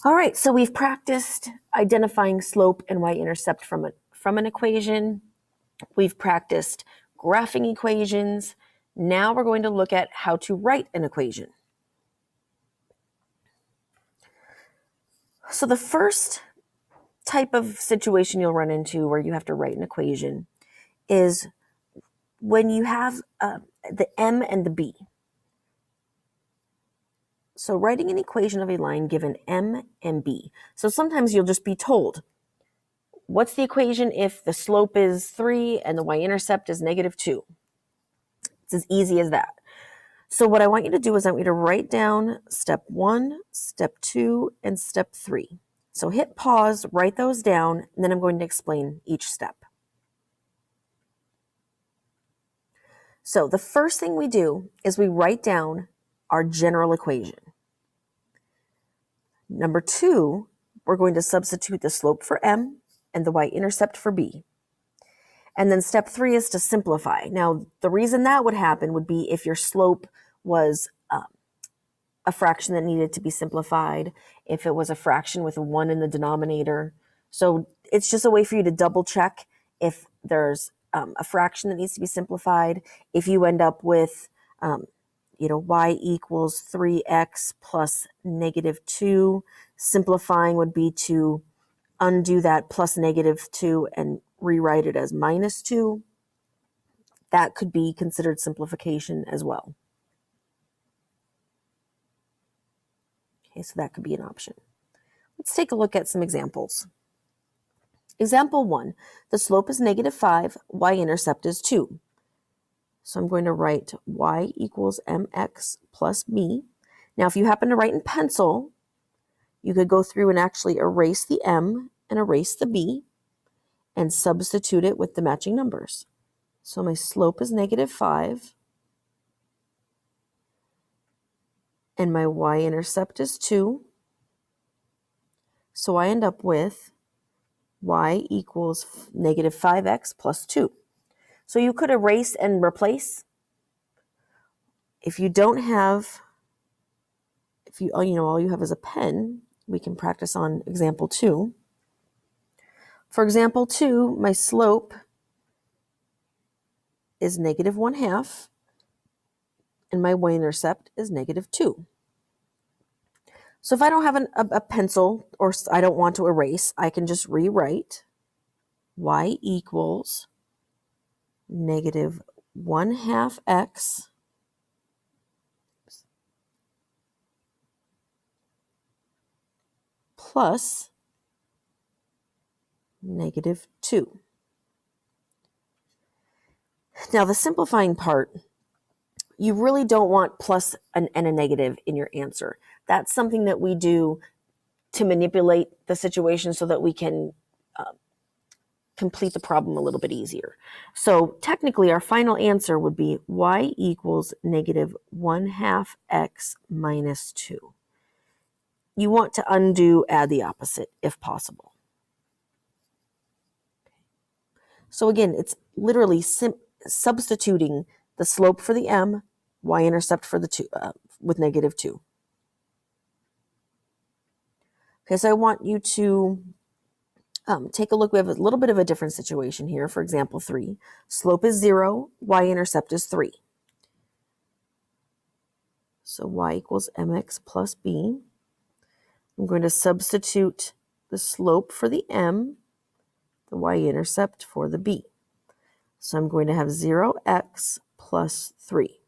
All right, so we've practiced identifying slope and y-intercept from an equation. We've practiced graphing equations. Now we're going to look at how to write an equation. So the first type of situation you'll run into where you have to write an equation is when you have the m and the b. So writing an equation of a line given m and b. So sometimes you'll just be told, what's the equation if the slope is 3 and the y-intercept is -2? It's as easy as that. So what I want you to do is I want you to write down step 1, step 2, and step 3. So hit pause, write those down, and then I'm going to explain each step. So the first thing we do is we write down our general equation. Number 2, we're going to substitute the slope for m and the y-intercept for b. And then step 3 is to simplify. Now, the reason that would happen would be if your slope was a fraction that needed to be simplified, if it was a fraction with a 1 in the denominator. So it's just a way for you to double check if there's a fraction that needs to be simplified. If you end up with, y equals 3x plus -2, simplifying would be to undo that plus -2 and rewrite it as -2. That could be considered simplification as well. Okay, so that could be an option. Let's take a look at some examples. Example 1, the slope is -5, y-intercept is 2. So I'm going to write y equals mx plus b. Now, if you happen to write in pencil, you could go through and actually erase the m and erase the b and substitute it with the matching numbers. So my slope is -5 and my y-intercept is 2. So I end up with y equals -5x plus 2. So you could erase and replace. If you don't have, all you have is a pen, we can practice on example 2. For example 2, my slope is -1/2 and my y-intercept is -2. So if I don't have a pencil or I don't want to erase, I can just rewrite y equals -1/2 x plus -2. Now the simplifying part, you really don't want plus and a negative in your answer. That's something that we do to manipulate the situation so that we can complete the problem a little bit easier. So technically our final answer would be y equals -1/2 x minus 2. You want to undo, add the opposite if possible. So again, it's literally substituting the slope for the m, y-intercept for the 2 with -2. Okay, so I want you to take a look. We have a little bit of a different situation here. For example 3, slope is 0, y-intercept is 3. So y equals mx plus b. I'm going to substitute the slope for the m, the y-intercept for the b. So I'm going to have 0x plus 3.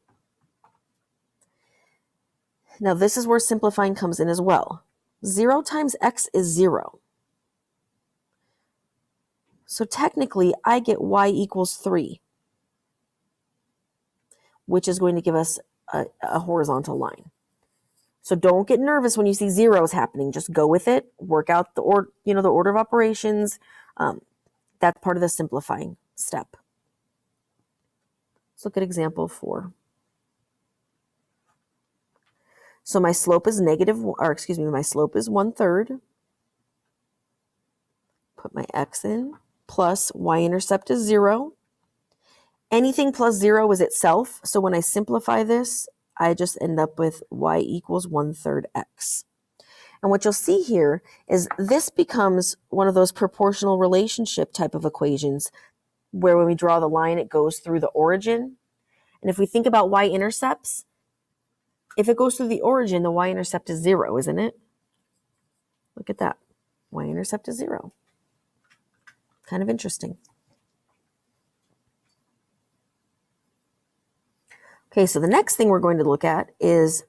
Now this is where simplifying comes in as well. 0 times x is 0. So technically I get y equals 3, which is going to give us a horizontal line. So don't get nervous when you see zeros happening. Just go with it. Work out the order of operations. That's part of the simplifying step. Let's look at example 4. So my slope is my slope is 1/3. Put my x in, plus y-intercept is 0. Anything plus 0 is itself. So when I simplify this, I just end up with y equals 1/3 x. And what you'll see here is this becomes one of those proportional relationship type of equations where when we draw the line, it goes through the origin. And if we think about y-intercepts, if it goes through the origin, the y-intercept is 0, isn't it? Look at that. Y-intercept is 0. Kind of interesting. Okay, so the next thing we're going to look at is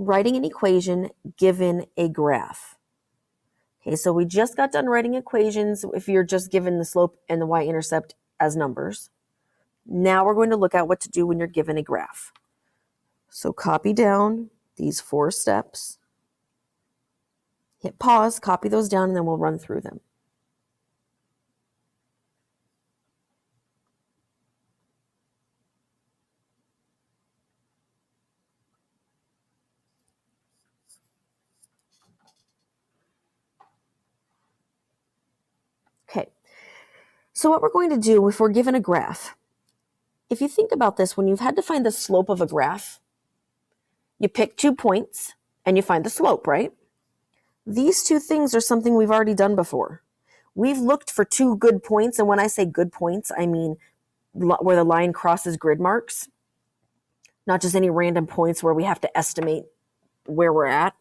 writing an equation given a graph. Okay, so we just got done writing equations if you're just given the slope and the y-intercept as numbers. Now we're going to look at what to do when you're given a graph. So copy down these 4 steps. Hit pause, copy those down, and then we'll run through them. Okay, so what we're going to do if we're given a graph, if you think about this, when you've had to find the slope of a graph, you pick 2 points and you find the slope, right? These 2 things are something we've already done before. We've looked for 2 good points, and when I say good points, I mean where the line crosses grid marks, not just any random points where we have to estimate where we're at.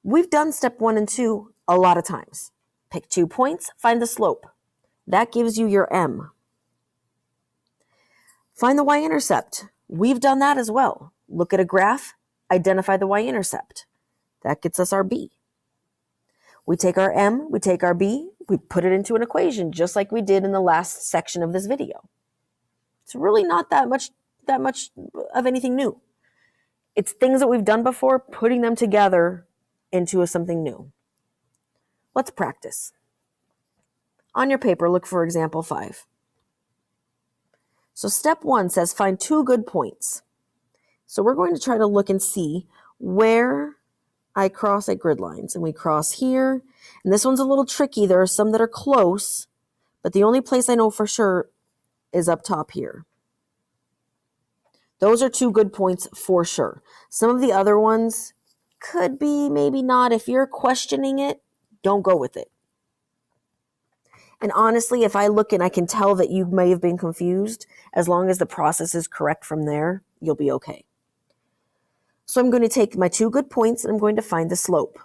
We've done step 1 and 2 a lot of times. Pick 2 points, find the slope. That gives you your M. Find the y-intercept. We've done that as well. Look at a graph, identify the y-intercept. That gets us our B. We take our M, we take our B, we put it into an equation, just like we did in the last section of this video. It's really not that much of anything new. It's things that we've done before, putting them together into something new. Let's practice. On your paper, look for example 5. So step 1 says find 2 good points. So we're going to try to look and see where I cross at grid lines. And we cross here. And this one's a little tricky. There are some that are close, but the only place I know for sure is up top here. Those are 2 good points for sure. Some of the other ones could be, maybe not. If you're questioning it, don't go with it. And honestly, if I look and I can tell that you may have been confused, as long as the process is correct from there, you'll be okay. So I'm going to take my 2 good points and I'm going to find the slope.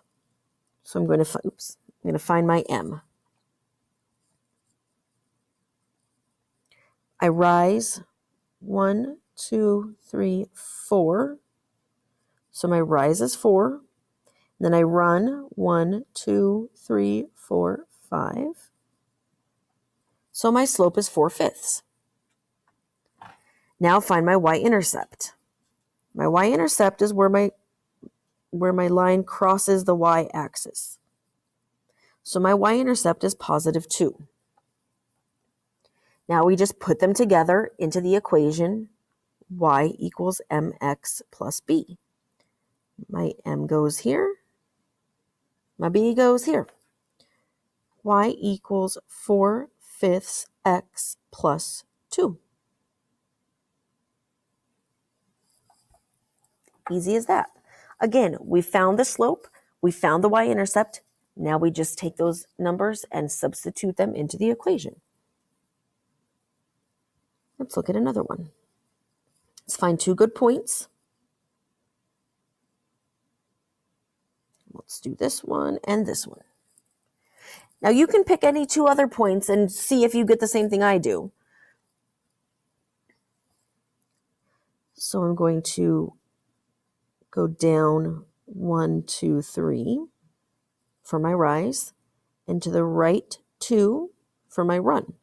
So I'm going to find my M. I rise 1, 2, 3, 4. So my rise is 4. Then I run 1, 2, 3, 4, 5. So my slope is 4/5. Now find my y-intercept. My y-intercept is where my line crosses the y-axis. So my y-intercept is +2. Now we just put them together into the equation y equals mx plus b. My m goes here. My b goes here. Y equals 4/5 x plus 2. Easy as that. Again, we found the slope, we found the y-intercept. Now we just take those numbers and substitute them into the equation. Let's look at another one. Let's find 2 good points. Let's do this one and this one. Now you can pick any 2 other points and see if you get the same thing I do. So I'm going to go down 1, 2, 3 for my rise, and to the right 2 for my run.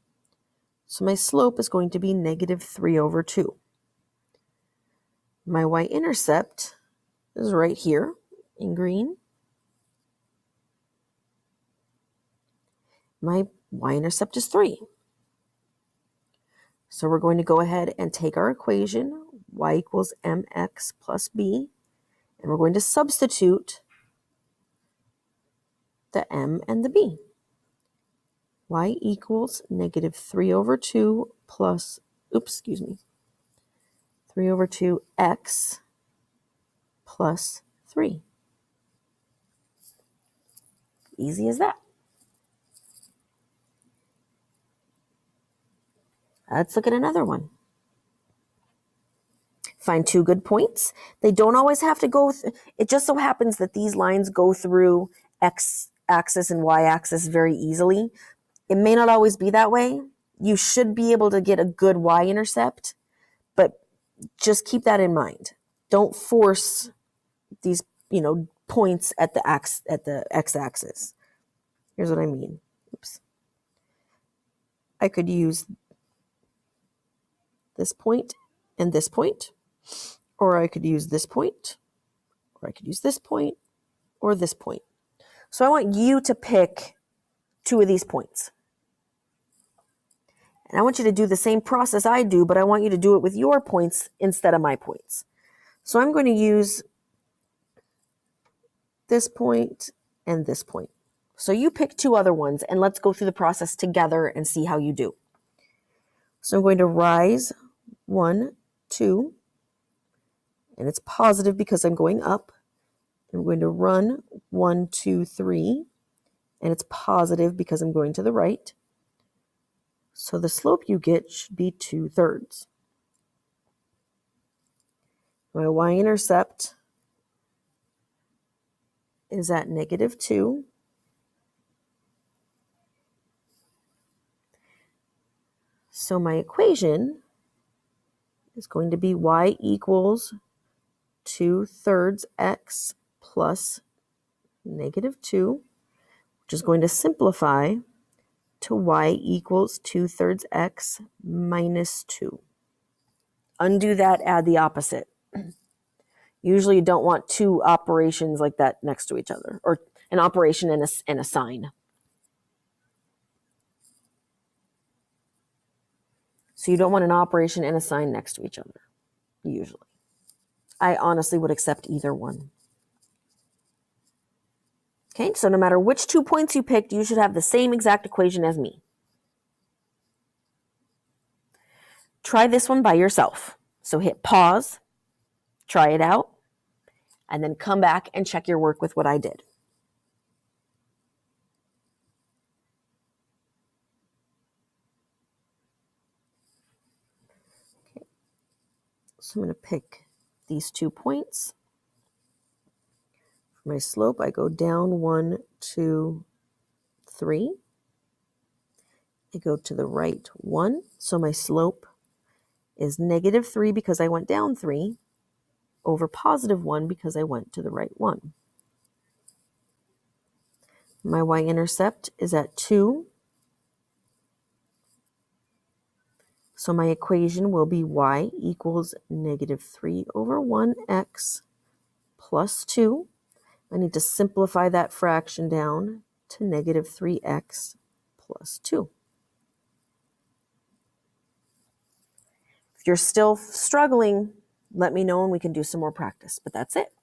So my slope is going to be -3/2. My y-intercept is right here in green. My y-intercept is 3. So we're going to go ahead and take our equation, y equals mx plus b, and we're going to substitute the m and the b. Y equals -3/2 plus, 3/2 x plus 3. Easy as that. Let's look at another one. Find two good points. They don't always have to go, it just so happens that these lines go through x-axis and y-axis very easily. It may not always be that way. You should be able to get a good y-intercept, but just keep that in mind. Don't force these, points at the x-axis. Here's what I mean. Oops. I could use this point and this point, or I could use this point, or I could use this point, or this point. So I want you to pick two of these points. And I want you to do the same process I do, but I want you to do it with your points instead of my points. So I'm going to use this point and this point. So you pick two other ones, and let's go through the process together and see how you do. So I'm going to rise 1, 2, and it's positive because I'm going up. I'm going to run 1, 2, 3, and it's positive because I'm going to the right. So the slope you get should be 2/3. My y-intercept is at -2. So my equation is going to be y equals 2/3 x plus -2, which is going to simplify to y equals 2/3 x minus 2. Undo that, add the opposite. Usually you don't want two operations like that next to each other, or an operation and a sign. So you don't want an operation and a sign next to each other, usually. I honestly would accept either one. Okay, so no matter which 2 points you picked, you should have the same exact equation as me. Try this one by yourself. So hit pause, try it out, and then come back and check your work with what I did. Okay. So I'm going to pick these 2 points. For my slope, I go down 1, 2, 3. I go to the right 1. So my slope is -3 because I went down 3 over +1 because I went to the right 1. My y-intercept is at 2. So my equation will be y equals -3 over 1x plus 2. I need to simplify that fraction down to -3x plus 2. If you're still struggling, let me know and we can do some more practice. But that's it.